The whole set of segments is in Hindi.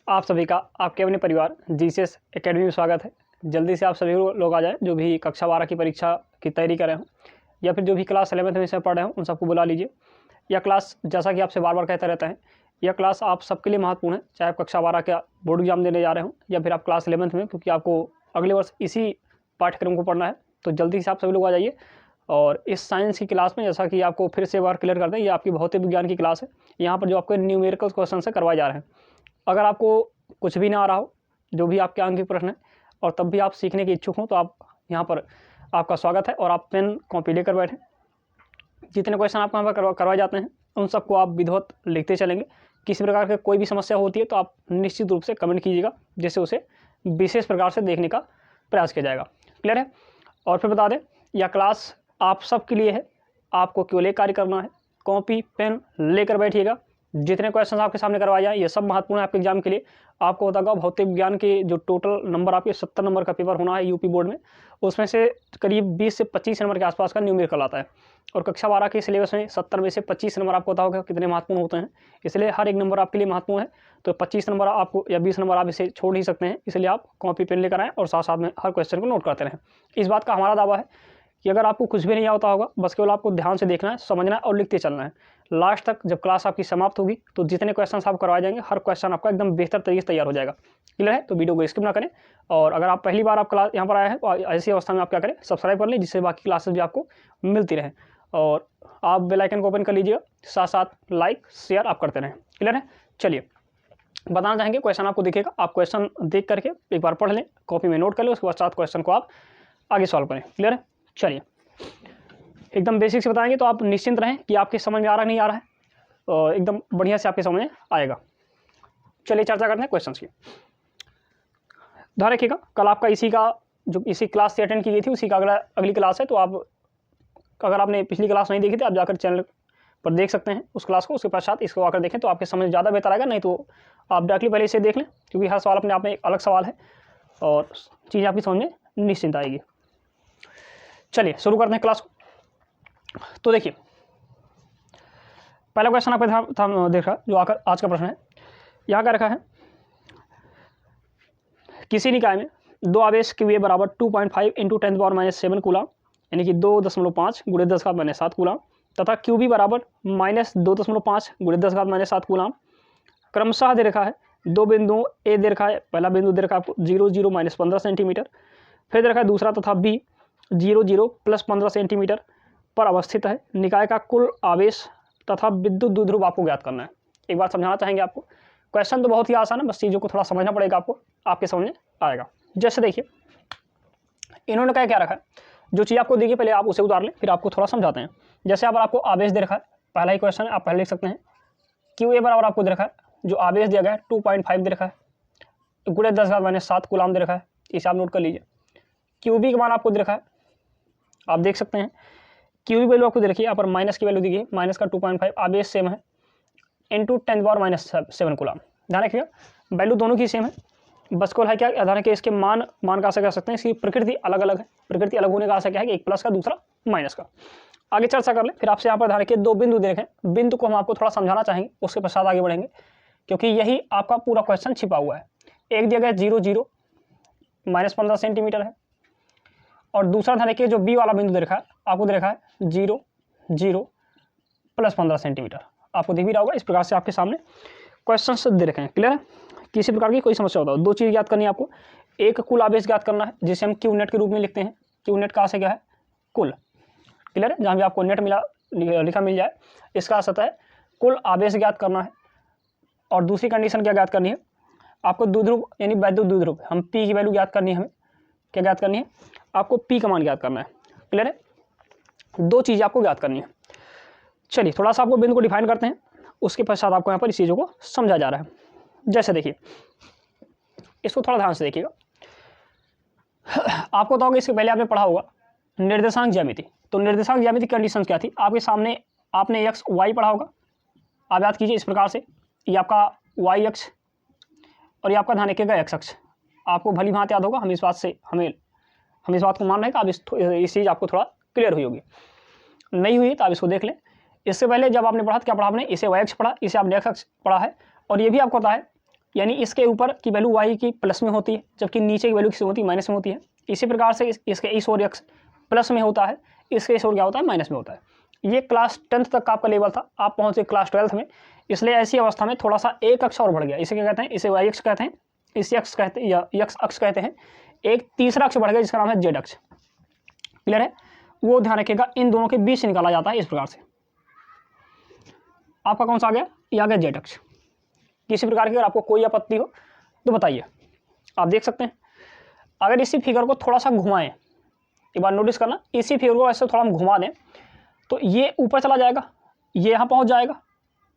आप सभी का आपके अपने परिवार जीसीएस एकेडमी में स्वागत है। जल्दी से आप सभी लोग आ जाएं जो भी कक्षा 12 की परीक्षा की तैयारी कर रहे हों या फिर जो भी क्लास 11th में से पढ़ रहे हों उन सबको बुला लीजिए। यह क्लास जैसा कि आपसे बार बार कहते रहते हैं, यह क्लास आप सबके लिए महत्वपूर्ण है, चाहे आप कक्षा 12 का बोर्ड एग्जाम देने जा रहे हों या फिर आप क्लास 11th में, क्योंकि आपको अगले वर्ष इसी पाठ्यक्रम को पढ़ना है। तो जल्दी से आप सभी लोग आ जाइए। और इस साइंस की क्लास में जैसा कि आपको फिर से बार क्लियर कर दें, ये आपकी भौतिक विज्ञान की क्लास है। यहाँ पर जो आपके न्यूमेरिकल क्वेश्चन से करवाए जा रहे हैं। अगर आपको कुछ भी ना आ रहा हो, जो भी आपके अंक के प्रश्न है, और तब भी आप सीखने के इच्छुक हों, तो आप यहाँ पर आपका स्वागत है। और आप पेन कॉपी लेकर बैठें। जितने क्वेश्चन आपको यहाँ पर करवाए जाते हैं उन सबको आप विधिवत लिखते चलेंगे। किसी प्रकार की कोई भी समस्या होती है तो आप निश्चित रूप से कमेंट कीजिएगा, जिससे उसे विशेष प्रकार से देखने का प्रयास किया जाएगा। क्लियर है? और फिर बता दें, यह क्लास आप सबके लिए है। आपको केवल एक कार्य करना है, कॉपी पेन लेकर बैठिएगा। जितने क्वेश्चन आपके सामने करवाए जाएं ये सब महत्वपूर्ण है आपके एग्जाम के लिए। आपको बताऊंगा भौतिक विज्ञान के जो टोटल नंबर आपके 70 नंबर का पेपर होना है यूपी बोर्ड में, उसमें से करीब 20 से 25 नंबर के आसपास का न्यूमेरिकल आता है। और कक्षा 12 के सिलेबस में 70 में से 25 नंबर आपको पता होगा कितने महत्वपूर्ण होते हैं, इसलिए हर एक नंबर आपके लिए महत्वपूर्ण है। तो 25 नंबर आपको या 20 नंबर आप इसे छोड़ नहीं सकते हैं, इसलिए आप कॉपी पेन लेकर आएँ और साथ साथ में हर क्वेश्चन को नोट करते रहें। इस बात का हमारा दावा है कि अगर आपको कुछ भी नहीं आता होगा, बस केवल आपको ध्यान से देखना है, समझना है और लिखते चलना है। लास्ट तक जब क्लास आपकी समाप्त होगी तो जितने क्वेश्चन आप करवाए जाएंगे, हर क्वेश्चन आपका एकदम बेहतर तरीके से तैयार हो जाएगा। क्लियर है? तो वीडियो को स्किप ना करें। और अगर आप पहली बार आप क्लास यहाँ पर आए हैं तो ऐसी अवस्था में आप क्या करें, सब्सक्राइब कर लें, जिससे बाकी क्लासेस भी आपको मिलती रहें। और आप बेल आइकन को ओपन कर लीजिएगा, साथ साथ लाइक शेयर आप करते रहें। क्लियर है? चलिए बताना चाहेंगे, क्वेश्चन आपको दिखेगा, आप क्वेश्चन देख करके एक बार पढ़ लें, कॉपी में नोट कर लें, उसके बाद साथ क्वेश्चन को आप आगे सॉल्व करें। क्लियर है? चलिए एकदम बेसिक से बताएंगे तो आप निश्चिंत रहें कि आपके समझ में आ रहा नहीं आ रहा है, और एकदम बढ़िया से आपके समझ में आएगा। चलिए चर्चा करते हैं क्वेश्चंस की। ध्यान रखिएगा, कल आपका इसी क्लास से अटेंड की गई थी, उसी का अगली क्लास है। तो आप अगर आपने पिछली क्लास नहीं देखी थी, आप जाकर चैनल पर देख सकते हैं उस क्लास को, उसके पश्चात इसको आकर देखें तो आपके समझ ज़्यादा बेहतर आएगा। नहीं तो आप डायरेक्टली पहले इसे देख लें, क्योंकि हर सवाल अपने आप में एक अलग सवाल है और चीज़ आपकी समझ में निश्चिंत आएगी। चलिए शुरू करते हैं क्लास को। तो देखिए पहला क्वेश्चन आपको देख रहा जो आकर आज का प्रश्न है, यहाँ का रखा है, किसी निकाय में दो आवेश क्यू ए बराबर 2.5 × 10⁻⁷ कूलाम, यानी कि 2.5 × 10⁻⁷ कूलाम, तथा क्यू बी बराबर -2.5 × 10⁻⁷ कूलाम क्रमशः दे रखा है। दो बिंदुओं ए दे रखा है, पहला बिंदु दे रखा है आपको 0 0 -15 सेंटीमीटर, फिर दे रखा है दूसरा तथा बी 0 0 +15 सेंटीमीटर पर अवस्थित है। निकाय का कुल आवेश तथा विद्युत द्विध्रुव आपको ज्ञात करना है। एक बार समझाना चाहेंगे आपको, क्वेश्चन तो बहुत ही आसान है, बस चीज़ों को थोड़ा समझना पड़ेगा आपको, आपके समझ में आएगा। जैसे देखिए इन्होंने क्या रखा है, जो चीज़ आपको देखिए पहले आप उसे उतार लें, फिर आपको थोड़ा समझाते हैं। जैसे यहाँ पर आपको आवेश दे रखा है, पहला ही क्वेश्चन है, आप पहले लिख सकते हैं क्यू ए बराबर आपको दे रखा है, जो आवेश दिया गया है 2.5 दे रखा है, × 10⁻⁷ कूलाम दे रखा है, इसे आप नोट कर लीजिए। क्यू बी का मान आपको दे रखा है, आप देख सकते हैं क्यू बी वैल्यू आपको दे रखी है, यहाँ पर माइनस की वैल्यू देखिए, माइनस का 2.5, आवेश सेम है, × 10⁻⁷ कूलाम। ध्यान रखिएगा वैल्यू दोनों की सेम है, बस को है क्या ध्यान रखिए, इसके मान का आशा कर सकते हैं, इसकी प्रकृति अलग अलग है। प्रकृति अलग होने का आशा क्या है कि एक प्लस का दूसरा माइनस का। आगे चर्चा कर ले। फिर आपसे यहाँ पर ध्यान रखिए, दो बिंदु दे रखें, बिंदु को हम आपको थोड़ा समझाना चाहेंगे, उसके पश्चात आगे बढ़ेंगे, क्योंकि यही आपका पूरा क्वेश्चन छिपा हुआ है। एक दिया गया 0 0 -15 सेंटीमीटर है, और दूसरा ध्यान रखिए जो बी वाला बिंदु दे रखा है, आपको दे रखा है 0 0 +15 सेंटीमीटर। आपको दिख भी रहा होगा, इस प्रकार से आपके सामने क्वेश्चन दे रखे हैं। क्लियर है? किसी प्रकार की कोई समस्या होता है, दो चीज़ ज्ञात करनी है आपको, एक कुल आवेश ज्ञात करना है, जिसे हम क्यू नेट के रूप में लिखते हैं। क्यू नेट का आशय क्या है? कुल। क्लियर है? जहाँ भी आपको नेट लिखा मिल जाए, इसका आशय है कुल आवेश ज्ञात करना है। और दूसरी कंडीशन क्या ज्ञात करनी है आपको? द्विध्रुव यानी वैद्युत द्विध्रुव, हम पी की वैल्यू ज्ञात करनी है। हमें क्या ज्ञात करनी है? आपको पी का मान ज्ञात करना है। क्लियर है? दो चीज़ें आपको ज्ञात करनी है। चलिए थोड़ा सा आपको बिंदु को डिफाइन करते हैं, उसके पश्चात आपको यहाँ पर इस चीज़ों को समझा जा रहा है। जैसे देखिए इसको थोड़ा ध्यान से देखिएगा, आपको बताओगे इसके पहले आपने पढ़ा होगा निर्देशांक ज्यामिति। तो निर्देशांक ज्यामिति कंडीशन क्या थी आपके सामने? आपने एक्स वाई पढ़ा होगा, आप याद कीजिए इस प्रकार से, ये आपका वाई अक्ष और ये आपका ध्यान रखिएगा एक्स अक्ष। आपको भली भांति याद होगा, हम इस बात को मान रहे हैं कि आप इस चीज़ आपको थोड़ा क्लियर हुई होगी। नहीं हुई तो आप इसको देख लें। इससे पहले जब आपने पढ़ा तो क्या पढ़ा आपने? इसे वाई अक्ष पढ़ा, इसे आपने एक्स अक्ष पढ़ा है, और ये भी आपको पता है यानी इसके ऊपर की वैल्यू y की प्लस में होती है, जबकि नीचे की वैल्यू किसी होती है माइनस में होती है। इसी प्रकार से इसके इस ओर x प्लस में होता है, इसके इस ओर क्या होता है, माइनस में होता है। ये क्लास 10th तक का आपका लेवल था, आप पहुँचे क्लास 12th में, इसलिए ऐसी अवस्था में थोड़ा सा एक अक्ष और बढ़ गया। इसे क्या कहते हैं, इसे y अक्ष कहते हैं, इसे अक्ष कहते हैं या x अक्ष कहते हैं। एक तीसरा अक्ष बढ़ गया जिसका नाम है z अक्ष। क्लियर है, वो ध्यान रखिएगा, इन दोनों के बीच से निकाला जाता है इस प्रकार से। आपका कौन सा आ गया, ये आ गया z अक्ष। किसी प्रकार की अगर आपको कोई आपत्ति हो तो बताइए। आप देख सकते हैं, अगर इसी फिगर को थोड़ा सा घुमाएं, एक बार नोटिस करना, इसी फिगर को ऐसे थोड़ा हम घुमा दें तो ये ऊपर चला जाएगा, ये यहाँ पहुँच जाएगा,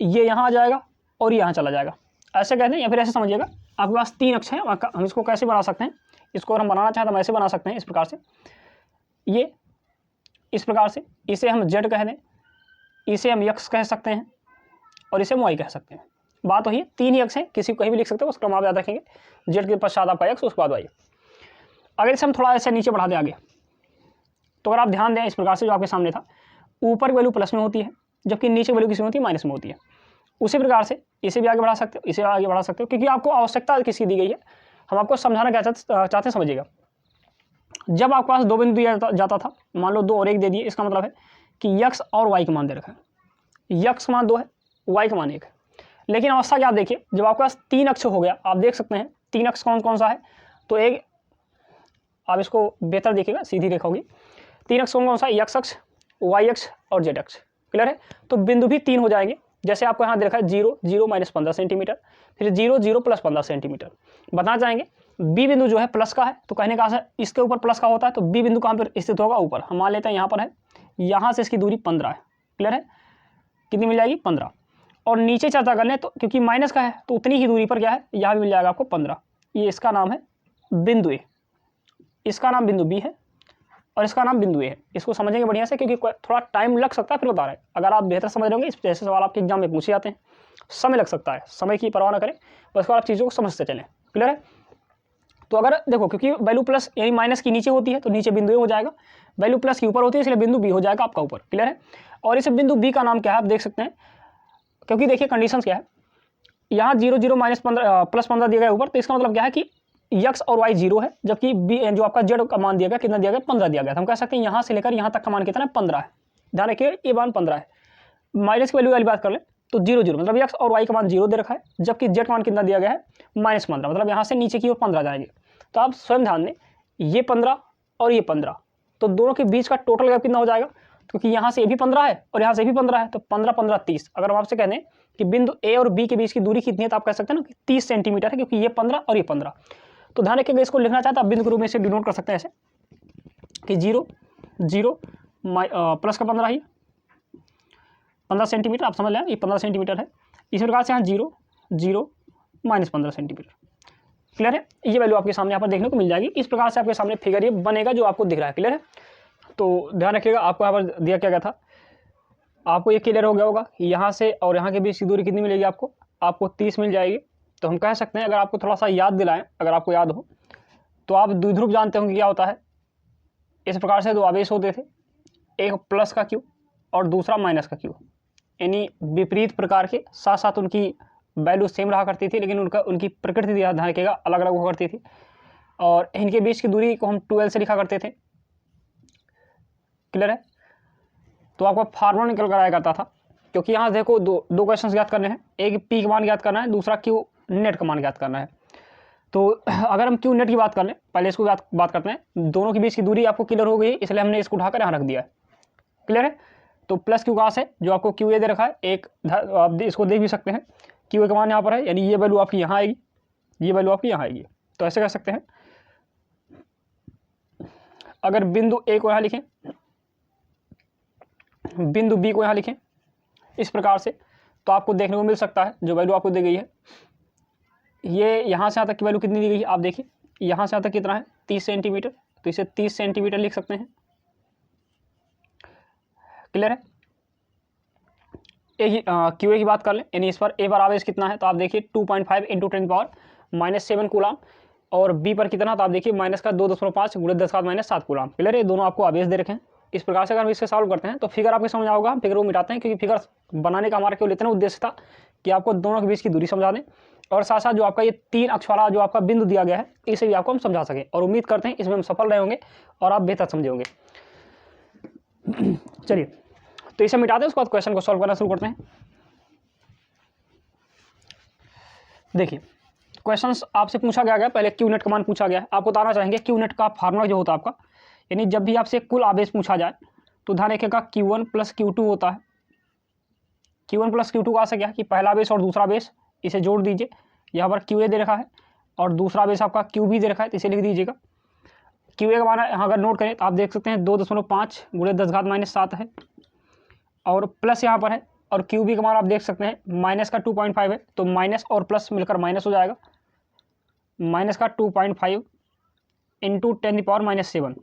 ये यहाँ आ जाएगा और यहाँ चला जाएगा। ऐसे कहते हैं, या फिर ऐसे समझिएगा, आपके पास 3 अक्ष हैं, हम इसको कैसे बना सकते हैं, इसको अगर हम बनाना चाहें तो हम ऐसे बना सकते हैं, इस प्रकार से, ये इस प्रकार से, इसे हम z कह दें, इसे हम x कह सकते हैं और इसे हम y कह सकते हैं। बात वही है, 3 ही अक्ष हैं, किसी को कहीं भी लिख सकते हो, उसका नाम आप याद रखेंगे, z के पश्चात आपका x, उसके बाद y। अगर इसे हम थोड़ा ऐसे नीचे बढ़ा दें आगे, तो अगर आप ध्यान दें इस प्रकार से जो आपके सामने था, ऊपर वैल्यू प्लस में होती है, जबकि नीचे वैल्यू किसी में होती है, माइनस में होती है। उसी प्रकार से इसे भी आगे बढ़ा सकते हो, इसे आगे बढ़ा सकते हो, क्योंकि आपको आवश्यकता किसकी दी गई है, हम आपको समझाना क्या चाहते हैं, समझिएगा। जब आपके पास 2 बिंदु दिया जाता था, मान लो 2 और 1 दे दिए, इसका मतलब है कि x और y का मान दे रखा है, x का मान 2 है, y का मान 1 है। लेकिन अवस्था क्या, आप देखिए, जब आपके पास 3 अक्ष हो गया, आप देख सकते हैं 3 अक्ष कौन कौन सा है, तो एक, आप इसको बेहतर देखिएगा, सीधी रेखा होगी। 3 अक्ष कौन कौन सा है, x अक्ष, y अक्ष और z अक्ष। क्लियर है, तो बिंदु भी 3 हो जाएंगे, जैसे आपको यहाँ दे रखा है 0 0 माइनस 15 सेंटीमीटर, फिर 0 0 प्लस 15 सेंटीमीटर। बताना चाहेंगे बी बिंदु जो है प्लस का है, तो कहने का इसके ऊपर प्लस का होता है, तो बी बिंदु कहाँ पर स्थित होगा, ऊपर। हम मान लेते हैं यहाँ पर है, यहाँ से इसकी दूरी 15 है। क्लियर है, कितनी मिल जाएगी, 15। और नीचे चर्चा कर लें तो क्योंकि माइनस का है तो उतनी ही दूरी पर क्या है, यहाँ भी मिल जाएगा आपको 15। ये इसका नाम है बिंदु ए, इसका नाम बिंदु बी है और इसका नाम बिंदु ए है। इसको समझेंगे बढ़िया से, क्योंकि थोड़ा टाइम लग सकता है, फिर बता रहे हैं। अगर आप बेहतर समझ रहे होंगे, इस जैसे सवाल आपके एग्जाम में पूछे जाते हैं, समय लग सकता है, समय की परवाह ना करें, बस आप चीज़ों को समझते चलें। क्लियर है, तो अगर देखो, क्योंकि वैल्यू प्लस यानी माइनस की नीचे होती है तो नीचे बिंदु ए हो जाएगा, वैल्यू प्लस की ऊपर होती है इसलिए बिंदु बी हो जाएगा आपका ऊपर। क्लियर है, और इस बिंदु बी का नाम क्या है, आप देख सकते हैं, क्योंकि देखिए कंडीशन क्या है, यहाँ 0 0 माइनस 15 प्लस 15 दिया गया ऊपर, तो इसका मतलब क्या है कि x और y 0 है, जबकि बी जो आपका z का मान दिया गया, कितना दिया गया, 15 दिया गया। तो हम कह सकते हैं यहाँ से लेकर यहाँ तक का मान कितना है, 15 है। ध्यान रखिए, ये मान 15 है। माइनस की वैल्यू वाली बात कर ले तो 0 0 मतलब x और y का मान 0 दे रखा है, जबकि z का मान कितना दिया गया है, माइनस 15, मतलब यहाँ से नीचे की ओर 15 जाएंगे। तो आप स्वयं ध्यान दें, ये 15 और ये 15, तो दोनों के बीच का टोटल गैप कितना हो जाएगा, क्योंकि यहाँ से ये भी 15 है और यहाँ से भी 15 है, तो 15 15 30। अगर हम आपसे कह दें कि बिंदु ए और बी के बीच की दूरी कितनी है, तो आप कह सकते हैं ना कि 30 सेंटीमीटर है, क्योंकि ये 15 और ये 15। तो ध्यान रखिएगा, इसको लिखना चाहता आप बिंदु के रूप में इसे डिनोट कर सकते हैं ऐसे कि 0 0 प्लस का 15 ही 15 सेंटीमीटर, आप समझ लें, ये 15 सेंटीमीटर है। इसी प्रकार से यहाँ 0 0 माइनस 15 सेंटीमीटर। क्लियर है, ये वैल्यू आपके सामने यहाँ पर देखने को मिल जाएगी। इस प्रकार से आपके सामने फिगर ये बनेगा जो आपको दिख रहा है। क्लियर है, तो ध्यान रखिएगा, आपको यहाँ पर दिया क्या गया था, आपको ये क्लियर हो गया होगा, यहाँ से और यहाँ के बीच की दूरी कितनी मिलेगी आपको 30 मिल जाएगी। तो हम कह सकते हैं, अगर आपको थोड़ा सा याद दिलाएं, अगर आपको याद हो तो आप द्विध्रुव जानते होंगे क्या होता है। इस प्रकार से 2 आवेश होते थे, एक प्लस का क्यू और दूसरा माइनस का क्यू, यानी विपरीत प्रकार के, साथ साथ उनकी वैल्यू सेम रहा करती थी, लेकिन उनकी प्रकृति ध्यान रखिएगा अलग अलग हुआ करती थी। और इनके बीच की दूरी को हम 2l से लिखा करते थे। क्लियर है, तो आपका फार्मूला निकल कर आया करता था, क्योंकि यहाँ देखो दो क्वेश्चन ज्ञात करने हैं, एक पी का मान ज्ञात करना है, दूसरा क्यू नेट का मान ज्ञात करना है। तो अगर हम क्यू नेट की बात कर लें, पहले इसको बात करते हैं, दोनों के बीच की दूरी आपको क्लियर हो गई है, इसलिए हमने इसको उठाकर यहाँ रख दिया है। क्लियर है, तो प्लस क्यू का है जो आपको क्यू ए दे रखा है, एक आप इसको देख भी सकते हैं, क्यू ए का मान यहाँ पर है, यानी ये वैल्यू आपकी यहाँ आएगी, ये वैल्यू आपकी यहाँ आएगी। तो ऐसे कह सकते हैं, अगर बिंदु ए को यहाँ लिखें, बिंदु बी को यहाँ लिखें इस प्रकार से, तो आपको देखने को मिल सकता है जो वैल्यू आपको दी गई है, ये यहाँ से यहाँ तक की वैल्यू कितनी दी गई है, आप देखिए यहाँ से यहाँ तक कितना है, 30 सेंटीमीटर, तो इसे 30 सेंटीमीटर लिख सकते हैं। क्लियर है, क्यू ए की बात कर लें, यानी इस पर ए पर आवेश कितना है, तो आप देखिए 2.5 इंटू 10⁻⁻7 कूलाम, और बी पर कितना, तो आप देखिए माइनस का 2.5 गुणे 10⁻⁻7 कूलाम। क्लियर है, दोनों आपको आवेश दे रखे हैं। इस प्रकार से अगर हम इसे सॉल्व करते हैं तो फिगर आपको समझ आओगा, हम फिगर को मिटाते हैं, क्योंकि फिगर बनाने का हमारा केवल इतना उद्देश्य था कि आपको दोनों के बीच की दूरी समझा दें। और साथ साथ जो आपका ये 3 अक्ष वाला जो आपका बिंदु दिया गया है इसे भी आपको हम समझा सकें, और उम्मीद करते हैं इसमें हम सफल रहे होंगे और आप बेहतर समझे होंगे। चलिए तो इसे मिटाते हैं, उसके बाद क्वेश्चन को सॉल्व करना शुरू करते हैं। देखिए क्वेश्चंस आपसे पूछा गया पहले क्यू नेट का मान पूछा गया है। आपको बताना चाहेंगे क्यू नेट का फार्मूला जो होता है आपका, यानी जब भी आपसे कुल आवेश पूछा जाए तो ध्यान रखिएगा Q1 + Q2 होता है। Q1 + Q2 का अर्थ क्या है कि पहला आवेश और दूसरा आवेश इसे जोड़ दीजिए, यहाँ पर QA दे रखा है और दूसरा आवेश आपका QB दे रखा है, तो इसे लिख दीजिएगा। QA का मान यहाँ अगर नोट करें तो आप देख सकते हैं 2.5 × 10⁻⁷ है, और प्लस यहाँ पर है, और QB का मान आप देख सकते हैं माइनस का 2.5 है, तो माइनस और प्लस मिलकर माइनस हो जाएगा, माइनस का 2.5 × 10⁻⁷।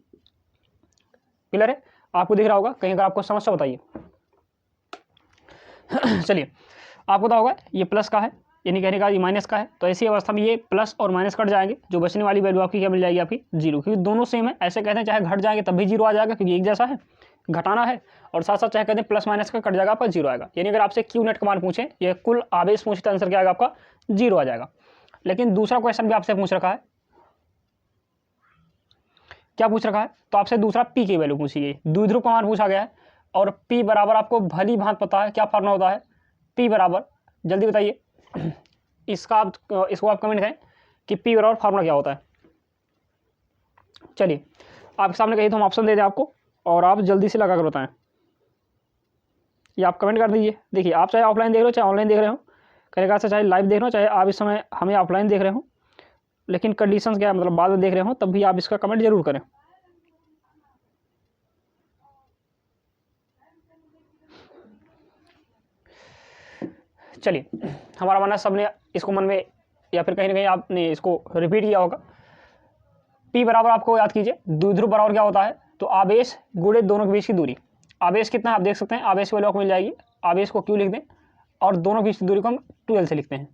क्लियर है? आपको दिख रहा होगा, कहीं अगर आपको समस्या बताइए। चलिए आपको पता होगा ये प्लस का है, यानी कहने का ये माइनस का है, तो ऐसी अवस्था में ये प्लस और माइनस कट जाएंगे, जो बचने वाली वैल्यू आपकी क्या मिल जाएगी, आपकी 0, क्योंकि दोनों सेम है। ऐसे कहते हैं चाहे घट जाएंगे तब भी 0 आ जाएगा, क्योंकि एक जैसा है, घटाना है, और साथ साथ चाहे कहते हैं प्लस माइनस का कट जाएगा आपका 0 आएगा। यानी अगर आपसे क्यू नेट का मान पूछे, ये कुल आवेश पूछे तो आंसर क्या आएगा आपका 0 आ जाएगा। लेकिन दूसरा क्वेश्चन भी आपसे पूछ रखा है, क्या पूछ रखा है, तो आपसे दूसरा पी की वैल्यू पूछी गई, द्विध्रुव का मान पूछा गया है, और पी बराबर आपको भली भांत पता है क्या फार्मूला होता है, पी बराबर, जल्दी बताइए इसको आप कमेंट करें कि पी बराबर फार्मूला क्या होता है। चलिए आपके सामने कहिए तो हम ऑप्शन दे दें आपको, और आप जल्दी से लगा कर बताएं, या आप कमेंट कर दीजिए। देखिए आप चाहे ऑफलाइन देख रहे हो चाहे ऑनलाइन देख रहे हो, करेगा से चाहे लाइव देख रहे हो चाहे आप इस समय हमें ऑफलाइन देख रहे हो, लेकिन कंडीशंस क्या है, मतलब बाद में देख रहे हो, तब भी आप इसका कमेंट जरूर करें। चलिए हमारा मानना सबने इसको मन में या फिर कहीं ना कहीं आपने इसको रिपीट किया होगा। पी बराबर आपको याद कीजिए, द्विध्रुव बराबर क्या होता है, तो आवेश गुणे दोनों के बीच की दूरी। आवेश कितना है आप देख सकते हैं, आवेश की वैल्यू आपको मिल जाएगी, आवेश को क्यू लिख दें और दोनों के बीच की दूरी को हम 2L से लिखते हैं।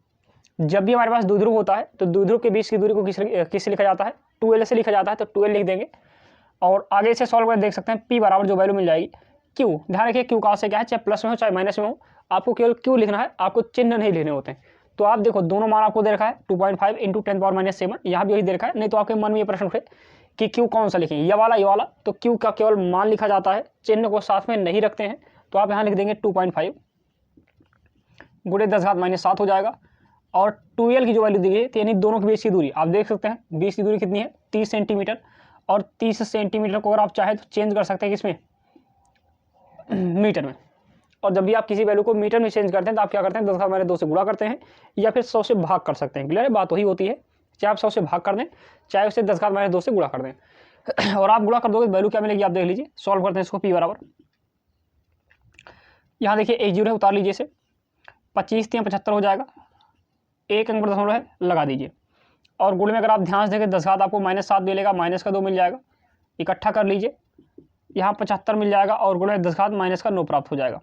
जब भी हमारे पास द्विध्रुव होता है तो द्विध्रुव के बीच की दूरी को किससे लिखा जाता है, 2L से लिखा जाता है, तो 2L लिख देंगे। और आगे से सॉल्व कर देख सकते हैं पी बराबर जो वैल्यू मिल जाएगी क्यू, ध्यान रखिए क्यू का से क्या है, चाहे प्लस में हो चाहे माइनस में हो, आपको केवल क्यू लिखना है, आपको चिन्ह नहीं लिखने होते हैं। तो आप देखो दोनों मान आपको दे रखा है 2.5 × 10⁻⁷, यहाँ भी वही दे रखा है। नहीं तो आपके मन में ये प्रश्न उठे कि क्यू कौन सा लिखें, ये वाला, तो क्यू का केवल मान लिखा जाता है, चिन्ह को साथ में नहीं रखते हैं। तो आप यहाँ लिख देंगे 2.5 × 10⁻⁷ हो जाएगा, और 2L की जो वैल्यू दी गई यानी दोनों के बीच की दूरी आप देख सकते हैं, बीच की दूरी कितनी है 30 सेंटीमीटर, और 30 सेंटीमीटर को अगर आप चाहें तो चेंज कर सकते हैं किसमें, मीटर में। और जब भी आप किसी वैल्यू को मीटर में चेंज करते हैं तो आप क्या करते हैं 10⁻² से गुणा करते हैं, या फिर 100 से भाग कर सकते हैं। क्लियर है, बात वही होती है, चाहे आप 100 से भाग कर दें चाहे उसे 10⁻² से गुणा कर दें, और आप गुणा कर दोगे वैल्यू क्या मिलेगी आप देख लीजिए। सॉल्व करते हैं इसको, पी बराबर, यहाँ देखिए एक 0 है, उतार लीजिए इसे, 25 × 75 हो जाएगा, एक अंक पर दशमलव है लगा दीजिए, और गुण में अगर आप ध्यान से देखें 10 घात आपको -7 मिलेगा, -2 मिल जाएगा, इकट्ठा कर लीजिए, यहाँ 75 मिल जाएगा, और गुण में 10 घात -9 प्राप्त हो जाएगा।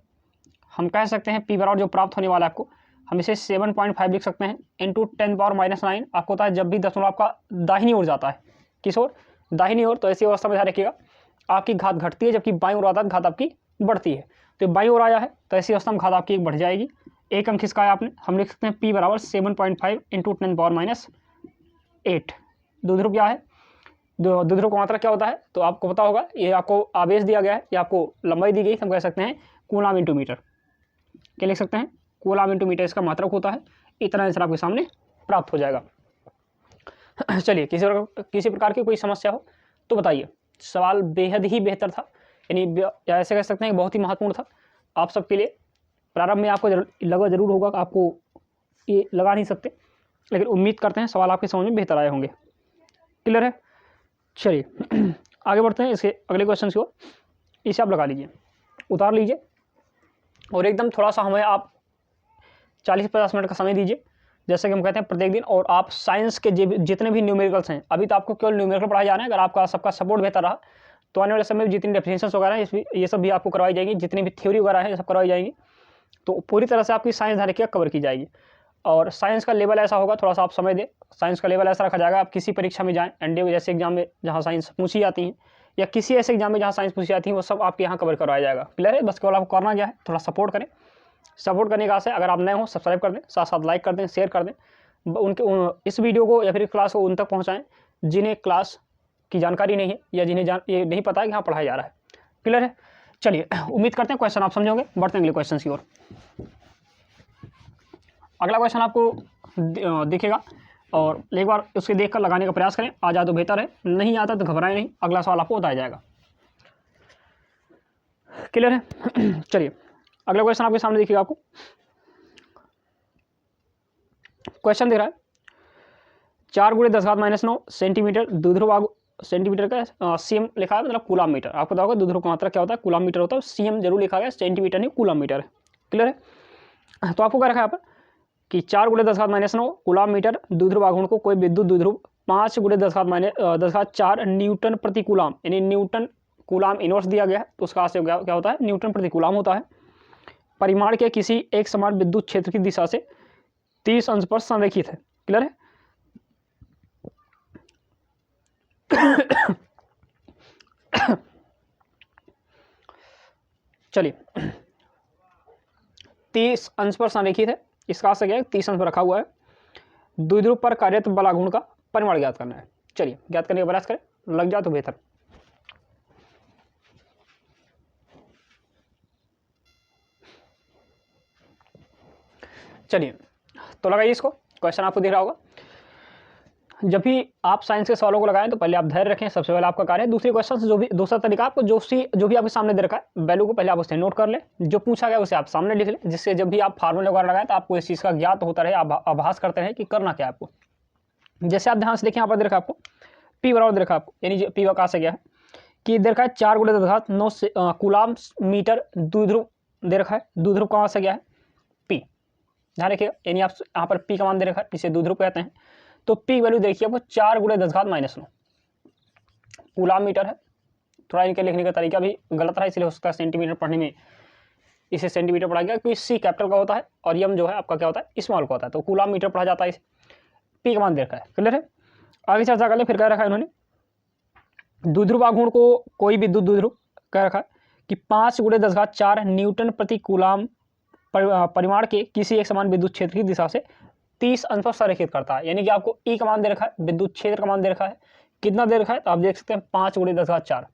हम कह सकते हैं पी बराबर जो प्राप्त होने वाला है आपको, हम इसे 7.5 लिख सकते हैं इंटू 10⁻⁹। आपको होता है जब भी दशमलव आपका दाहिनी ओर जाता है, किस ओर, दाहिनी ओर, तो ऐसी अवस्था में ध्यान रखिएगा आपकी घात घटती है, जबकि बाईं ओर आता है घात आपकी बढ़ती है। तो बाईं ओर आया है तो ऐसी अवस्था में घात आपकी बढ़ जाएगी। एक अंक खिसका है आपने, हम लिख सकते हैं पी बराबर 7.5 × 10⁻⁸। द्विध्रुव क्या है, द्विध्रुव का मात्रा क्या होता है, तो आपको पता होगा, ये आपको आवेश दिया गया है, ये आपको लंबाई दी गई, हम कह सकते हैं कूलाम × मीटर। क्या लिख सकते हैं, कूलाम × मीटर इसका मात्रक होता है। इतना आंसर आपके सामने प्राप्त हो जाएगा। चलिए किसी प्रकार की कोई समस्या हो तो बताइए। सवाल बेहद ही बेहतर था, यानी ऐसे कह सकते हैं कि बहुत ही महत्वपूर्ण था आप सबके लिए। प्रारंभ में आपको लगा जरूर होगा कि आपको ये लगा नहीं सकते, लेकिन उम्मीद करते हैं सवाल आपके समझ में बेहतर आए होंगे। क्लियर है, चलिए आगे बढ़ते हैं इसके अगले क्वेश्चन की ओर। इसे आप लगा लीजिए, उतार लीजिए, और एकदम थोड़ा सा हमें आप 40-50 मिनट का समय दीजिए, जैसे कि हम कहते हैं प्रत्येक दिन। और आप साइंस के जितने भी न्यूमेरिकल्स हैं, अभी तो आपको केवल न्यूमेरिकल पढ़ाए जा रहे हैं, अगर आपका सबका सपोर्ट बेहतर रहा तो आने वाले समय में जितनी डेफिनेशंस वगैरह है ये सब भी आपको करवाई जाएगी, जितनी भी थ्योरी वगैरह है ये सब करवाई जाएंगी, तो पूरी तरह से आपकी साइंस धारे की कवर की जाएगी। और साइंस का लेवल ऐसा होगा, थोड़ा सा आप समय दें, साइंस का लेवल ऐसा रखा जाएगा, आप किसी परीक्षा में जाएँ, एनडीए जैसे एग्जाम में जहाँ साइंस पूछी जाती हैं, या किसी ऐसे एग्जाम में जहाँ साइंस पूछी जाती है, वो सब आपके यहाँ कवर करवाया जाएगा। क्लियर है, बस केवल आपको करना क्या है, थोड़ा सपोर्ट करें। सपोर्ट करने का से अगर आप नए हो सब्सक्राइब कर दें, साथ साथ लाइक कर दें, शेयर कर दें, इस वीडियो को या फिर क्लास को उन तक पहुँचाएँ जिन्हें क्लास की जानकारी नहीं है या जिन्हें ये नहीं पता है कि हाँ पढ़ाया जा रहा है। क्लियर है? चलिए उम्मीद करते हैं क्वेश्चन आप समझोगे। बढ़ते हैं अगले क्वेश्चन की ओर। अगला क्वेश्चन आपको दिखेगा और एक बार उसके देखकर लगाने का प्रयास करें। आ जाए तो बेहतर है, नहीं आता तो घबराएं नहीं, अगला सवाल आपको बताया जाएगा। क्लियर है? चलिए अगला क्वेश्चन आपके सामने दिखेगा। आपको क्वेश्चन दिख रहा है 4 × 10⁻⁹ सेंटीमीटर द्विध्रुव सेंटीमीटर का सीएम लिखा है, मतलब कूलम मीटर। आपको पता होगा द्विध्रुव का मात्रा क्या होता है, कूलम मीटर होता है। सीएम जरूर लिखा गया, सेंटीमीटर नहीं कूलम मीटर है। क्लियर है? तो आपको क्या रखा है यहाँ पर कि 4 × 10⁻⁹ कूलम मीटर द्विध्रुव आघूर्ण को कोई विद्युत द्विध्रुव 5 × 10⁴ न्यूटन प्रति कूलम, यानी न्यूटन कूलम इनवर्स दिया गया है, तो उसका आशय क्या होता है, न्यूटन प्रति कूलम होता है। परिमाण के किसी एक समान विद्युत क्षेत्र की दिशा से 30 अंश पर संरेखित है। क्लियर है? चलिए 30 अंश पर संरेखित है, इसका आशय क्या है, 30 अंश पर रखा हुआ है। द्विध्रुव पर कार्यरत बल आघूर्ण का परिमाण ज्ञात करना है। चलिए ज्ञात करने का प्रयास करें, लग जाए तो बेहतर। चलिए तो लगाइए इसको। क्वेश्चन आपको दिख रहा होगा। जब भी आप साइंस के सवालों को लगाएं तो पहले आप धैर्य रखें, सबसे पहले आपका कार्य है। दूसरे क्वेश्चन से जो भी दूसरा तरीका आपको जो भी आपके सामने दे रखा है वैल्यू को पहले आप उससे नोट कर लें, जो पूछा गया उसे आप सामने लिख लें, जिससे जब भी आप फार्मूले वगैरह लगाएं तो आपको इस चीज़ का ज्ञात होता रहे, आप आभास करते रहे कि करना क्या है आपको। जैसे आप ध्यान से देखें, यहाँ पर दे रखा आपको पी बराबर दे रखा आपको, यानी पी का से क्या है कि दे रखा है 4 × 10⁹ कूलम मीटर द्विध्रुव दे रखा है। द्विध्रुव कहाँ से क्या है, पी। ध्यान रखिएगा, यानी आप यहाँ पर पी का मान दे रखा है, इसे द्विध्रुव कहते हैं। तो पी वैल्यू देखिए आपको 4 × 10⁻⁹ कूलम मीटर है। थोड़ा इनके लिखने का तरीका भी गलत रहा, इसलिए हो सकता है सेंटीमीटर पढ़ने में इसे सेंटीमीटर पढ़ा गया, क्योंकि सी कैपिटल का होता है और यम जो है आपका क्या होता है, स्मॉल का होता है। तो कूलम मीटर पढ़ा जाता है इसे। पी का मान दे रखा है। क्लियर है? आगे चर्चा कर ले। फिर कह रखा है इन्होंने द्विध्रुव आघूर्ण को कोई विद्युत द्विध्रुव कह रखा है कि 5 × 10⁴ न्यूटन प्रति कूलम परिमाण के किसी एक समान विद्युत क्षेत्र की दिशा से 30 अंश पर संरेखित करता है। यानी कि आपको ई का मान दे रखा है, विद्युत क्षेत्र का मान दे रखा है, कितना दे रखा है, तो आप देख सकते हैं 5 × 10⁴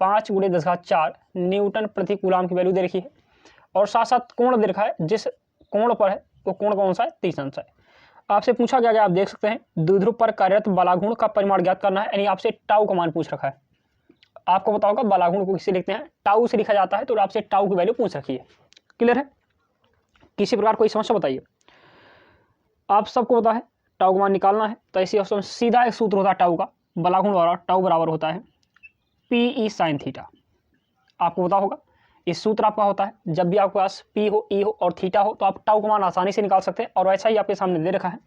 5 × 10⁴ न्यूटन प्रति कूलम की वैल्यू दे रखी है। और साथ साथ कोण दे रखा है, जिस कोण पर है वो कोण कौन सा है, 30 अंश है। आपसे पूछा गया, आप देख सकते हैं द्विध्रुव पर कार्यरत बलाघूर्ण का परिमाण ज्ञात करना है, यानी आपसे टाउ का मान पूछ रखा है। आपको पता होगा बलाघूर्ण को किससे लिखते हैं, टाउ से लिखा जाता है, तो आपसे टाउ की वैल्यू पूछ रखी है। क्लियर है? किसी प्रकार कोई समस्या बताइए। आप सबको पता है टाउ का मान निकालना है, तो ऐसी ऑप्शन सीधा एक सूत्र होता है टाउ का, बलाघूर्ण वाला। टाउ बराबर होता है पी sin थीटा। आपको पता होगा इस सूत्र आपका होता है, जब भी आपके पास पी हो, ई हो और थीटा हो तो आप टाउ का मान आसानी से निकाल सकते हैं। और वैसा ही आपके सामने दे रखा है।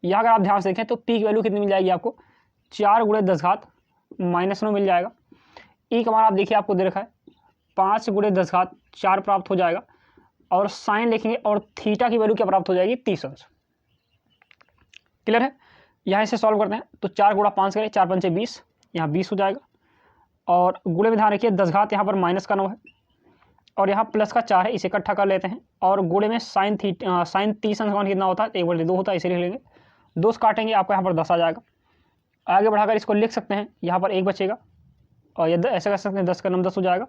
यहाँ अगर आप ध्यान से देखें तो पी की वैल्यू कितनी मिल जाएगी आपको, 4 × 10⁻⁹ मिल जाएगा। ई का मान आप देखिए आपको दे रखा है 5 × 10⁴ प्राप्त हो जाएगा। और साइन लिखेंगे और थीटा की वैल्यू क्या प्राप्त हो जाएगी, 30 अंश। क्लियर है? यहाँ इसे सॉल्व करते हैं तो 4 × 5 करें, 4 × 5 = 20, यहाँ 20 हो जाएगा। और गुणे में ध्यान रखिए 10 यहाँ पर -9 है और यहाँ +4 है, इसे इकट्ठा कर लेते हैं। और गुणे में साइन 30 अंश कितना होता है, 1/2 होता है, इसे लिख लेंगे। 2 से काटेंगे आपको यहाँ पर 10 आ जाएगा। आगे बढ़ाकर इसको लिख सकते हैं, यहाँ पर 1 बचेगा और ये ऐसे कर सकते हैं 10 का 9 10 हो जाएगा।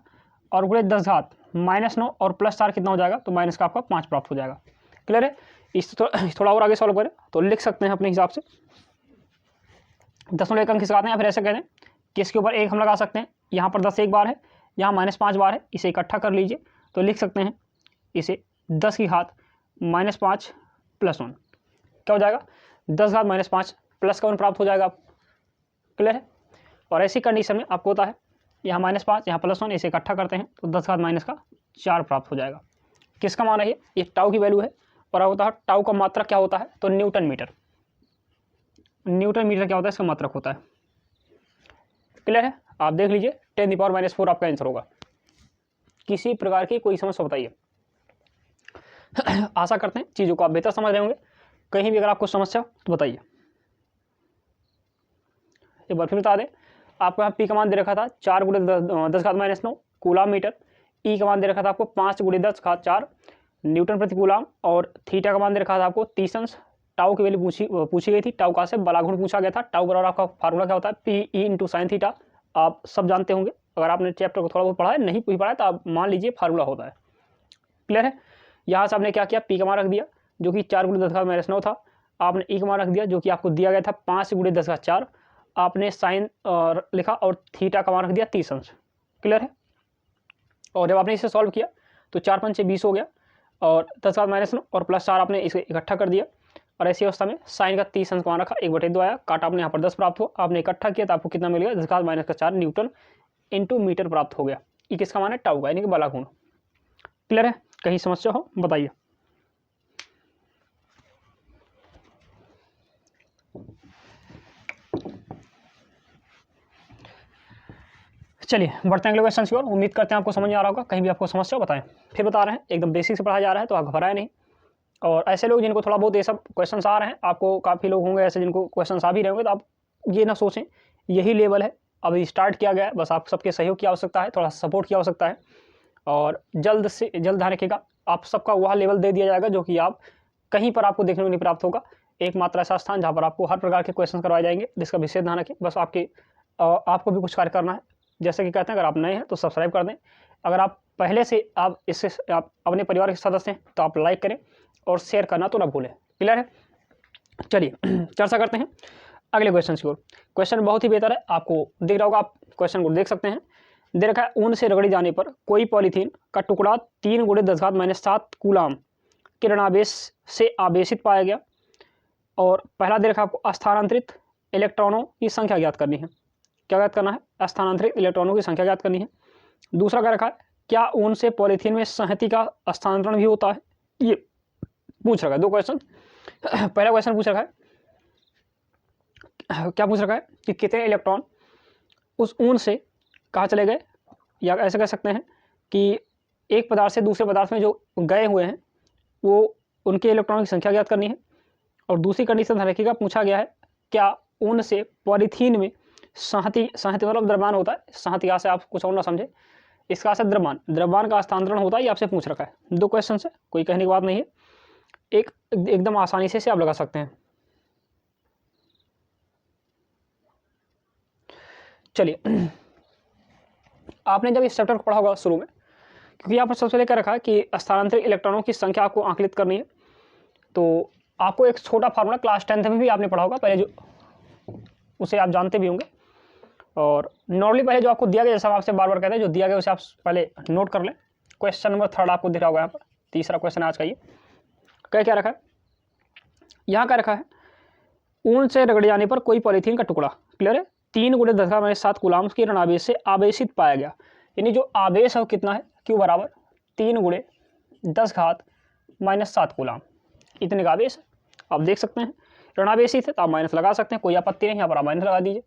और गुणे 10 -9 और +4 कितना हो जाएगा, तो माइनस का आपका 5 प्राप्त हो जाएगा। क्लियर है? इस थोड़ा और आगे सॉल्व करें तो लिख सकते हैं अपने हिसाब से 10 अंक खिसकाते हैं, या फिर ऐसे कह दें कि इसके ऊपर 1 हम लगा सकते हैं। यहाँ पर 10 एक बार है, यहाँ -5 बार है, इसे इकट्ठा कर लीजिए तो लिख सकते हैं इसे 10 की घात -5 + 1 क्या हो जाएगा, 10 घात -5 + 1 प्राप्त हो जाएगा आपको। क्लियर है? और ऐसी कंडीशन में आपको होता है यहाँ -5 यहाँ +1, इसे इकट्ठा करते हैं तो 10 घात -4 प्राप्त हो जाएगा। किसका मान है ये टाउ की वैल्यू है। और होता है टाउ का मात्रक क्या होता है, तो न्यूटन मीटर। न्यूटन मीटर क्या होता है, इसका मात्रक होता है। क्लियर है? आप देख लीजिए 10⁻⁴ आपका आंसर होगा। किसी प्रकार की कोई समस्या बताइए। आशा करते हैं चीज़ों को आप बेहतर समझ रहे होंगे। कहीं भी अगर आपको समस्या तो बताइए। एक बार फिर बता दें, आपको यहाँ पी का मान दे रखा था 4 × 10⁻⁹ कूलम मीटर। ई का मान दे रखा था आपको 5 × 10⁴ न्यूटन प्रति कूलम। और थीटा का मान दे रखा था आपको 30 अंश। टाउ की वैल्यू पूछी गई थी। टाउ का से बला गुण पूछा गया था। टाउ बराबर आपका फार्मूला क्या होता है, P E into sine theta. आप सब जानते होंगे, अगर आपने चैप्टर को थोड़ा बहुत पढ़ा है, नहीं भी पढ़ा है तो आप मान लीजिए फार्मूला होता है। क्लियर है। यहाँ से आपने क्या किया, पी का मान रख दिया जो कि 4 × 10⁻9 था। आपने ई का मान रख दिया जो कि आपको दिया गया था 5 × 10⁴। आपने साइन लिखा और थीटा का मान रख दिया 30 अंश। क्लियर है। और जब आपने इसे सॉल्व किया तो 4 × 5 = 20 हो गया और 10⁻9 और +4 आपने इसे इकट्ठा कर दिया और ऐसी अवस्था में साइन का 30 अंश का मान रखा, 1/2 आया, काटा आपने यहाँ पर 10 प्राप्त हुआ। आपने इकट्ठा किया तो आपको कितना मिल गया, 10⁻4 न्यूटन इंटू मीटर प्राप्त हो गया। ये किसका मान है, टाउ का, यानी कि बला गुण। क्लियर है। कहीं समस्या हो बताइए। चलिए बढ़ते हैं अगले क्वेश्चन की ओर। उम्मीद करते हैं आपको समझ में आ रहा होगा। कहीं भी आपको समस्या बताएं, फिर बता रहे हैं, एकदम बेसिक से पढ़ाया जा रहा है तो आप घबराए नहीं। और ऐसे लोग जिनको थोड़ा बहुत ये सब क्वेश्चन आ रहे हैं, आपको काफ़ी लोग होंगे ऐसे जिनको क्वेश्चन आ भी रहे होंगे, तो आप ये ना सोचें यही लेवल है, अभी स्टार्ट किया गया है, बस आप सबके सहयोग की आवश्यकता है, थोड़ा सपोर्ट की आवश्यकता है। और जल्द से जल्द ध्यान रखिएगा, आप सबका वह लेवल दे दिया जाएगा जो कि आप कहीं पर आपको देखने को नहीं प्राप्त होगा। एकमात्र ऐसा स्थान जहाँ पर आपको हर प्रकार के क्वेश्चन करवाए जाएंगे, जिसका विशेष ध्यान रखें। बस आपको भी कुछ कार्य करना है। जैसे कि कहते हैं, अगर आप नए हैं तो सब्सक्राइब कर दें, अगर आप पहले से आप अपने परिवार के सदस्य हैं तो आप लाइक करें और शेयर करना तो ना भूलें। क्लियर है। चलिए चर्चा करते हैं अगले क्वेश्चन की ओर। क्वेश्चन बहुत ही बेहतर है, आपको दिख रहा होगा, आप क्वेश्चन को देख सकते हैं। दे रखा है, ऊन से रगड़ी जाने पर कोई पॉलीथीन का टुकड़ा 3 × 10⁻7 कूलाम किरणावेश से आवेशित पाया गया। और पहला दे रखा आपको स्थानांतरित इलेक्ट्रॉनों की संख्या ज्ञात करनी है। क्या ज्ञात करना है, स्थानांतरित इलेक्ट्रॉनों की संख्या ज्ञात करनी है। दूसरा क्या रखा है, क्या ऊन से पॉलीथीन में संहति का स्थानांतरण भी होता है, ये पूछ रखा है। 2 क्वेश्चन। पहला क्वेश्चन पूछ रखा है, क्या पूछ रखा है कि कितने इलेक्ट्रॉन उस ऊन से कहाँ चले गए, या ऐसे कह सकते हैं कि एक पदार्थ से दूसरे पदार्थ में जो गए हुए हैं वो उनके इलेक्ट्रॉनों की संख्या ज्ञात करनी है। और दूसरी कंडीशन ध्यान रखिएगा, पूछा गया है क्या ऊन से पॉलीथीन में संहति मतलब द्रव्यमान होता है। संहति यहाँ से आप कुछ और ना समझे, इसका से द्रव्यमान का स्थानांतरण होता है, ये आपसे पूछ रखा है। 2 क्वेश्चन से, कोई कहने की बात नहीं है, एकदम आसानी से आप लगा सकते हैं। चलिए आपने जब इस चैप्टर को पढ़ा होगा शुरू में, क्योंकि यहाँ पर सबसे लेकर रखा है कि स्थानांतरित इलेक्ट्रॉनों की संख्या आपको आंकलित करनी है, तो आपको एक छोटा फार्मूला क्लास 10th में भी आपने पढ़ा होगा पहले, जो उसे आप जानते भी होंगे। और नॉर्मली पहले जो आपको दिया गया, जैसा हम आपसे बार बार कहते हैं, जो दिया गया उसे आप पहले नोट कर लें। क्वेश्चन नंबर 3 आपको दिख रहा होगा यहाँ पर, तीसरा क्वेश्चन आज का ये। क्या रखा है, यहाँ क्या रखा है, ऊन से रगड़े जाने पर कोई पॉलीथीन का टुकड़ा, क्लियर है, 3 × 10⁻7 कूलाम के ऋणावेश से आवेशित पाया गया। यानी जो आवेश है वो कितना है, Q बराबर 3 × 10⁻7 कूलाम, इतने का आवेश है। आप देख सकते हैं ऋणावेशित है तो आप माइनस लगा सकते हैं, कोई आपत्ति नहीं, यहाँ पर आप माइनस लगा दीजिए।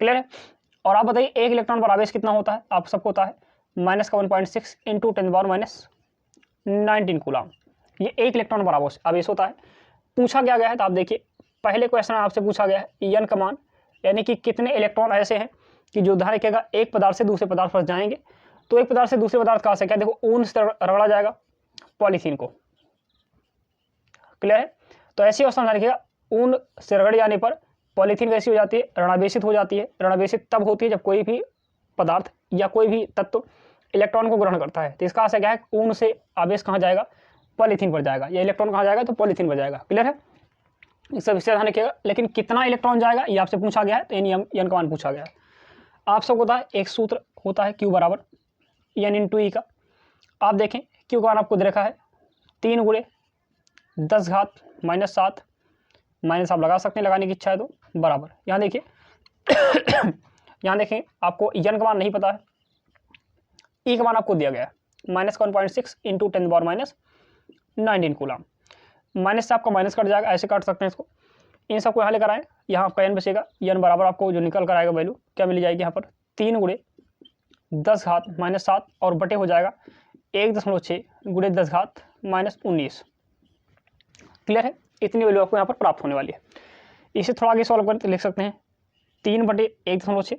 क्लियर है। और आप बताइए एक इलेक्ट्रॉन पर आवेश कितना होता है, आप सबको होता है -1.6 × 10⁻19 कूलाम। ये एक इलेक्ट्रॉन पर आवेश होता है। पूछा गया है तो आप देखिए, पहले क्वेश्चन आपसे पूछा गया है n का मान, यानी कि कितने इलेक्ट्रॉन ऐसे हैं कि जो ध्यान रखिएगा एक पदार्थ से दूसरे पदार्थ पर जाएंगे। तो एक पदार्थ से दूसरे पदार्थ कहाँ से, क्या देखो, ऊन से रगड़ा जाएगा पॉलीथीन को। क्लियर है। तो ऐसी अवस्था में रखिएगा, ऊन से रगड़ जाने पर पॉलीथीन कैसी हो जाती है, ऋणावेशित हो जाती है। ऋणावेशित तब होती है जब कोई भी पदार्थ या कोई भी तत्व इलेक्ट्रॉन को ग्रहण करता है। तो इसका अर्थ क्या है, ऊन से आवेश कहाँ जाएगा, पॉलीथीन पर जाएगा, या इलेक्ट्रॉन कहाँ जाएगा, तो पॉलीथीन पर जाएगा। क्लियर है। इसका विषय ध्यान रखिएगा। लेकिन कितना इलेक्ट्रॉन जाएगा ये आपसे पूछा गया है, तो n का मान पूछा गया है। आप सबको पता है एक सूत्र होता है Q बराबर n × E का। आप देखें Q का मान आपको दे रखा है 3 × 10⁻7 माइनस आप लगा सकते हैं, लगाने की इच्छा है तो, बराबर। यहाँ देखिए यहाँ देखें आपको n का मान नहीं पता है, E का मान आपको दिया गया है -1.6 × 10⁻19 कूलाम। माइनस से आपका माइनस कट जाएगा, ऐसे काट सकते हैं इसको। इन सबको यहाँ लेकर आए, यहाँ आपका n बचेगा, n बराबर आपको जो निकल कर आएगा वैल्यू क्या मिल जाएगी यहाँ पर 3 × 10⁻7 और बटे हो जाएगा 1.6 × 10⁻19। क्लियर है। इतनी वैल्यू आपको यहाँ पर प्राप्त होने वाली है। इसे थोड़ा आगे सॉल्व करें तो लिख सकते हैं 3/1.6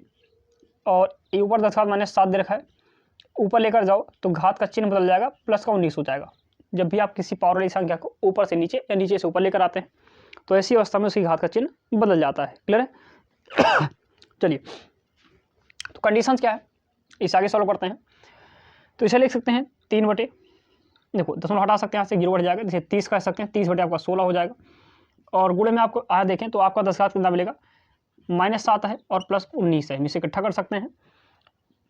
और ऊपर 10⁻7 दे रखा है, ऊपर लेकर जाओ तो घात का चिन्ह बदल जाएगा, प्लस का 19 हो जाएगा। जब भी आप किसी पावर वाली संख्या को ऊपर से नीचे या नीचे से ऊपर लेकर आते हैं तो ऐसी अवस्था में उसकी घात का चिन्ह बदल जाता है। क्लियर है? चलिए, तो कंडीशंस क्या है इसे आगे सॉल्व करते हैं। तो इसे लिख सकते हैं 3 बटे, देखो दशमलव हटा सकते हैं, यहाँ से 0 बढ़ जाएगा, जैसे 30 कह सकते हैं, 30 बटे आपका 16 हो जाएगा। और गुणे में आपको आया देखें तो आपका 10 घात कितना मिलेगा, -7 है और +19 है, इसे इकट्ठा कर सकते हैं।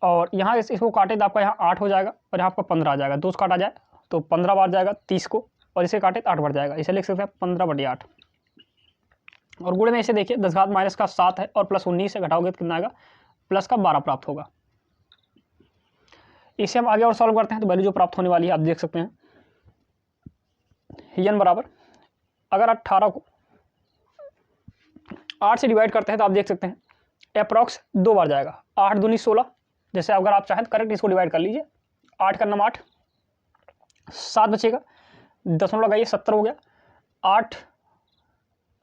और यहाँ इसको काटे तो आपका यहाँ 8 हो जाएगा और यहाँ आपका 15 आ जाएगा, 2 से काटा जाए तो 15 बार जाएगा 30 को, और इसे काटे तो 8 बढ़ जाएगा, इसे लिख सकते हैं 15/8। और गुणे में इसे देखिए 10 घात -7 है और +19 है, घटाओगे तो कितना आएगा, +12 प्राप्त होगा। इसे हम आगे और सॉल्व करते हैं तो वैल्यू जो प्राप्त होने वाली है आप देख सकते हैं, n बराबर, अगर 18 को 8 से डिवाइड करते हैं तो आप देख सकते हैं अप्रॉक्स 2 बार जाएगा, 8 दूनी 16, जैसे अगर आप चाहें तो करेक्ट इसको डिवाइड कर लीजिए, 8 का नाम 8, 7 बचेगा, दशमलव लगाइए 70 हो गया, 8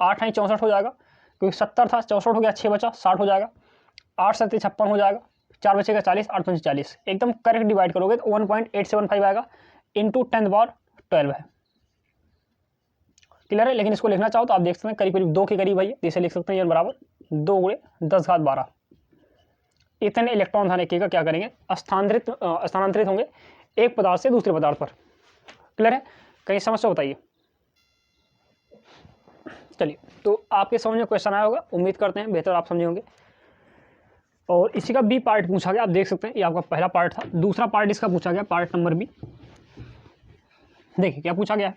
8 नहीं 64 हो जाएगा, क्योंकि 70 था 64 हो गया, 6 बचा 60 हो जाएगा, 8 7 56 हो जाएगा, 4 बचेगा 40, 8 5 40, एकदम करेक्ट डिवाइड करोगे तो 1.875 आएगा, इंटू 10^12 है। क्लियर है? लेकिन इसको लिखना चाहो तो आप देख सकते हैं करीब करीब 2 के करीब है, जिसे लिख सकते हैं n बराबर 2 × 10^12। इतने इलेक्ट्रॉन धनात्मक का क्या करेंगे, स्थानांतरित होंगे एक पदार्थ से दूसरे पदार्थ पर। क्लियर है? कहीं समस्या बताइए। चलिए, तो आपके समझ में क्वेश्चन आया होगा, उम्मीद करते हैं बेहतर आप समझे होंगे। और इसी का बी पार्ट पूछा गया, आप देख सकते हैं ये आपका पहला पार्ट था, दूसरा पार्ट इसका पूछा गया, पार्ट नंबर बी। देखिए क्या पूछा गया है,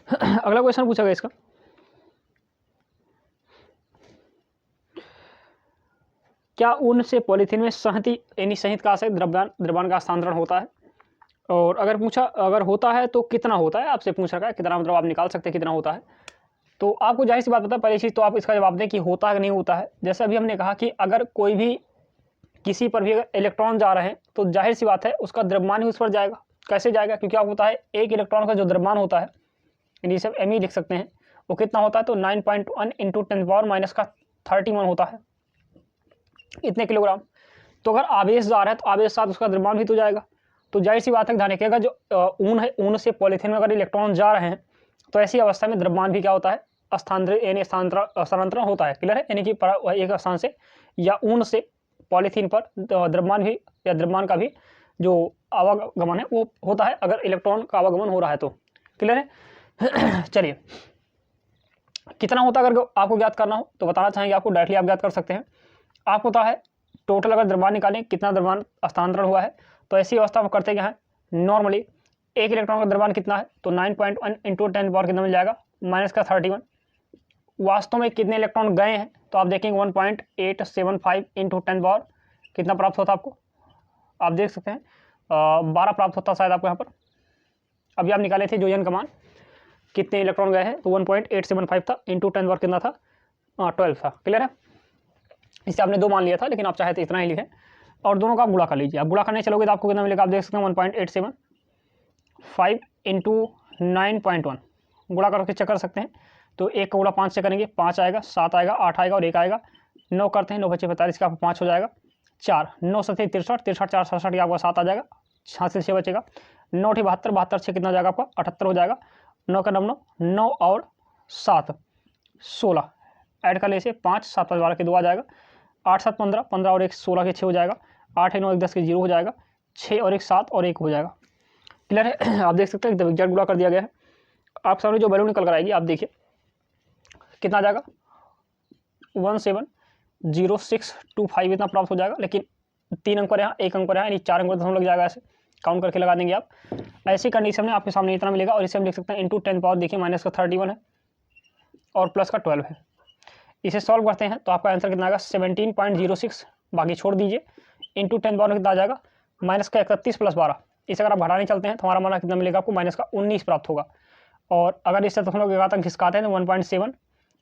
अगला क्वेश्चन पूछा गया इसका, क्या ऊन से पॉलीथीन में संहति यानी संहित का से द्रव्यमान का स्थानांतरण होता है, और अगर होता है तो कितना होता है, आपसे पूछ रखा है कितना, मतलब आप निकाल सकते हैं कितना होता है। तो आपको जाहिर सी बात पता है, पहली चीज़ तो आप इसका जवाब दें कि होता है कि नहीं होता है। जैसे अभी हमने कहा कि अगर कोई भी किसी पर भी अगर इलेक्ट्रॉन जा रहे हैं तो जाहिर सी बात है उसका द्रव्यमान ही उस पर जाएगा। कैसे जाएगा, क्योंकि आप होता है एक इलेक्ट्रॉन का जो द्रव्यमान होता है, यानी सब एम लिख सकते हैं, वो कितना होता है, तो 9.1 × 10⁻³ होता है, इतने किलोग्राम। तो अगर आवेश जा रहा है तो आवेश साथ उसका द्रव्यमान भी तो जाएगा। तो जाहिर सी बात है ध्यान रखिएगा, जो ऊन है, ऊन से पॉलीथीन में अगर इलेक्ट्रॉन जा रहे हैं तो ऐसी अवस्था में द्रव्यमान भी क्या होता है, स्थानांतरण होता है। क्लियर है? यानी कि एक स्थान से या ऊन से पॉलीथीन पर द्रव्यमान भी या द्रव्यमान का भी जो आवागमन है वो होता है, अगर इलेक्ट्रॉन का आवागमन हो रहा है तो। क्लियर है? चलिए, कितना होता है अगर आपको ज्ञात करना हो तो बताना चाहेंगे आपको, डायरेक्टली आप ज्ञात कर सकते हैं। आपको पता है टोटल अगर द्रव्यमान निकालें कितना द्रव्यमान स्थानांतरण हुआ है, तो ऐसी अवस्था में करते क्या है, नॉर्मली एक इलेक्ट्रॉन का द्रव्यमान कितना है, तो 9.1 × 10⁻³ कितना मिल जाएगा, -31। वास्तव में कितने इलेक्ट्रॉन गए हैं तो आप देखेंगे 1.875 × 10⁻, कितना प्राप्त होता है आपको, आप देख सकते हैं 12 प्राप्त होता शायद आपको यहाँ पर। अभी आप निकाले थे जो n का मान कितने इलेक्ट्रॉन गए हैं, तो 1.875 था, इंटू 10⁻³ कितना था, 12 था। क्लियर है? इससे आपने 2 मान लिया था, लेकिन आप चाहे तो इतना ही लिखें और दोनों का आप गुणा कर लीजिए। आप गुणा करने चलोगे तो आपको कितना मिलेगा, आप देख सकते हैं 1.875 × 9.1 गुणा करके चेक कर सकते हैं। तो 1 का गुणा 5 से करेंगे, 5 आएगा, 7 आएगा, 8 आएगा और 1 आएगा, 9 करते हैं, 9 बचे 45 का आपको 5 हो जाएगा, 4 9 7 63 63 4 67 आपका 7 आ जाएगा, 6 से 6 बचेगा, 9 72 72 6 कितना हो जाएगा आपका 78 हो जाएगा, 9 का 9 9 और 7 16 ऐड कर ले इसे, 5 7 5 12 के 2 आ जाएगा, 8 7 15 15 और 1 16 के 6 हो जाएगा, 8 9 1 10 के 0 हो जाएगा, 6 और 1 7 और 1 हो जाएगा। क्लियर है? आप देख सकते हैं एकदम एग्जैक्ट गुणा कर दिया गया है। आप सामने जो वैल्यू निकल कर आएगी आप देखिए कितना आ जाएगा, 170625 इतना प्राप्त हो जाएगा। लेकिन 3 अंक पर यहाँ 1 अंक पर यहाँ, यानी 4 अंक पर दशमलव लग जाएगा, ऐसे काउंट करके लगा देंगे आप। ऐसी कंडीशन में आपके सामने इतना मिलेगा और इसे हम लिख सकते हैं इंटू 10⁻, देखिए -31 है और प्लस का 12 है। इसे सॉल्व करते हैं तो आपका आंसर कितना आएगा, 17.06, बाकी छोड़ दीजिए, इंटू 10⁻में कितना आ जाएगा, -31 + 12। इसे अगर आप घटाने चलते हैं तो हमारा माना कितना मिलेगा आपको, -19 प्राप्त होगा। और अगर इससे दशमलव के घातांक खिसकाते हैं तो 1.7,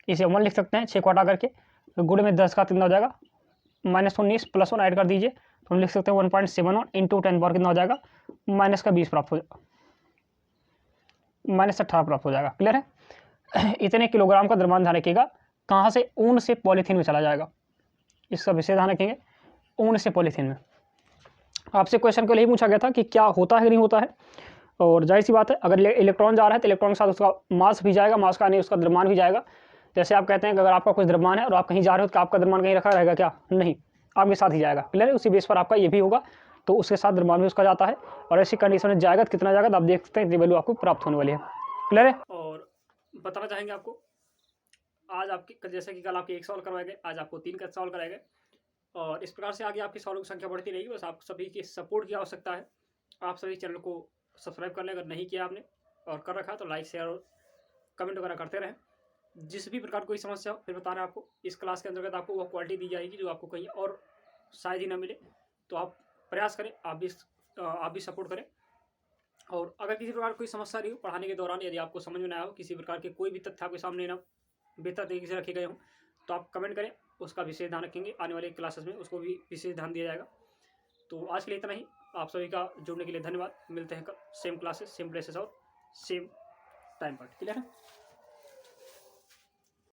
इसे 1 लिख सकते हैं, 6 को हटा करके, गुणे में 10 का कितना हो जाएगा, -19 + 1 ऐड कर दीजिए तो हम लिख सकते हैं 1.71 इंटू 10⁻, कितना हो जाएगा, -20 प्राप्त हो जाएगा, -18 प्राप्त हो जाएगा। क्लियर है? इतने किलोग्राम का द्रव्यमान ध्यान रखिएगा, कहाँ से, ऊन से पॉलीथीन में चला जाएगा। इसका विशेष ध्यान रखेंगे, ऊन से पॉलीथीन में। आपसे क्वेश्चन को यही पूछा गया था कि क्या होता है कि नहीं होता है। और जाहिर सी बात है, अगर इलेक्ट्रॉन जा रहा है तो इलेक्ट्रॉन के साथ उसका मास भी जाएगा, मास का नहीं उसका द्रव्यमान भी जाएगा। जैसे आप कहते हैं कि अगर आपका कुछ द्रव्यमान है और आप कहीं जा रहे हो तो आपका द्रव्यमान कहीं रखा रहेगा क्या? नहीं, आपके साथ ही जाएगा। क्लियर है? उसी बेस पर आपका ये भी होगा, तो उसके साथ द्रव्यमान भी उसका जाता है। और ऐसी कंडीशन में जाएगा तो कितना जाएगा तो आप देख सकते हैं इतनी वैल्यू आपको प्राप्त होने वाली है। क्लियर है? और बताना चाहेंगे आपको, आज आपकी जैसे कि कल आपके 1 सवाल करवाए गए, आज आपको 3 का सवाल कराए गए और इस प्रकार से आगे आपकी सवालों की संख्या बढ़ती रहेगी। बस आप सभी की सपोर्ट की आवश्यकता है। आप सभी चैनल को सब्सक्राइब कर लें अगर नहीं किया आपने, और कर रखा तो लाइक शेयर और कमेंट वगैरह करते रहें। जिस भी प्रकार कोई समस्या हो फिर बताना, आपको इस क्लास के अंतर्गत आपको वो क्वालिटी दी जाएगी जो आपको कहीं और शायद ही ना मिले। तो आप प्रयास करें, आप भी सपोर्ट करें। और अगर किसी प्रकार कोई समस्या रही हो पढ़ाने के दौरान, यदि आपको समझ में ना आया हो, किसी प्रकार के कोई भी तथ्य आपके सामने ना बेहतर तरीके से रखे गए हों, तो आप कमेंट करें, उसका विशेष ध्यान रखेंगे। आने वाले क्लासेस में उसको भी विशेष ध्यान दिया जाएगा। तो आज के लिए इतना ही। आप सभी का जुड़ने के लिए धन्यवाद। मिलते हैं कल सेम क्लासेस, सेम प्लेसेस और सेम टाइम पर। क्लियर है?